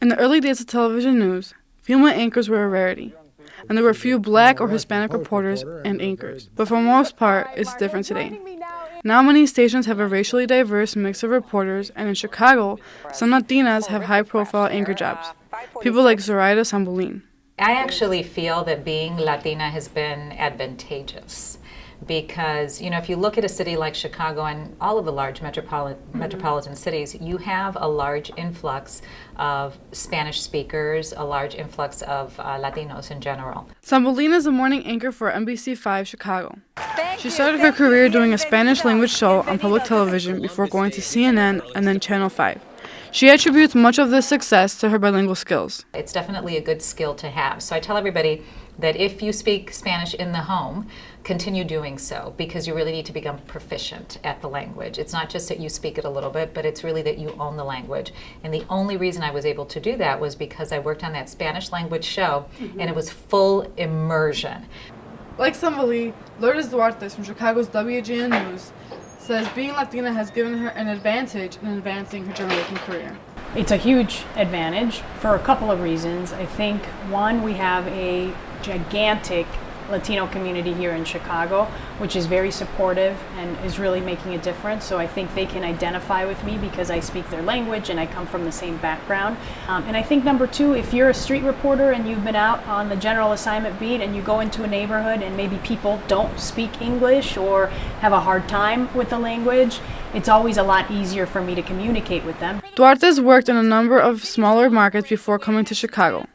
In the early days of television news, female anchors were a rarity, and there were few Black or Hispanic reporters and anchors. But for the most part, it's different today. Now many stations have a racially diverse mix of reporters, and in Chicago, some Latinas have high-profile anchor jobs. People like Zoraida Sambolin. I actually feel that being Latina has been advantageous because, if you look at a city like Chicago and all of the large metropolitan cities, you have a large influx of Spanish speakers, a large influx of Latinos in general. Sambolin is a morning anchor for NBC5 Chicago. She started her career doing a Spanish language show on public television before going to CNN and then Channel 5. She attributes much of this success to her bilingual skills. It's definitely a good skill to have. So I tell everybody that if you speak Spanish in the home, continue doing so because you really need to become proficient at the language. It's not just that you speak it a little bit, but it's really that you own the language. And the only reason I was able to do that was because I worked on that Spanish language show and it was full immersion. Like Sambolin, Lourdes Duarte from Chicago's WGN News says being Latina has given her an advantage in advancing her journalism career. It's a huge advantage for a couple of reasons. I think, one, we have a gigantic Latino community here in Chicago, which is very supportive and is really making a difference. So I think they can identify with me because I speak their language and I come from the same background. And I think number two, if you're a street reporter and you've been out on the general assignment beat and you go into a neighborhood and maybe people don't speak English or have a hard time with the language, it's always a lot easier for me to communicate with them. Duarte's worked in a number of smaller markets before coming to Chicago.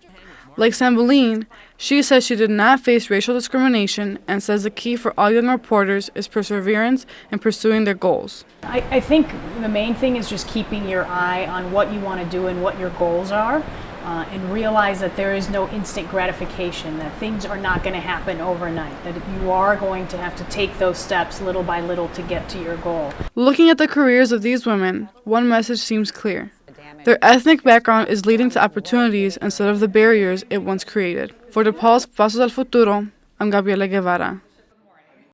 Like Sambolin, she says she did not face racial discrimination and says the key for all young reporters is perseverance in pursuing their goals. I think the main thing is just keeping your eye on what you want to do and what your goals are, and realize that there is no instant gratification, that things are not going to happen overnight, that you are going to have to take those steps little by little to get to your goal. Looking at the careers of these women, one message seems clear. Their ethnic background is leading to opportunities instead of the barriers it once created. For the Pasos, Futuro, I'm Gabriela Guevara.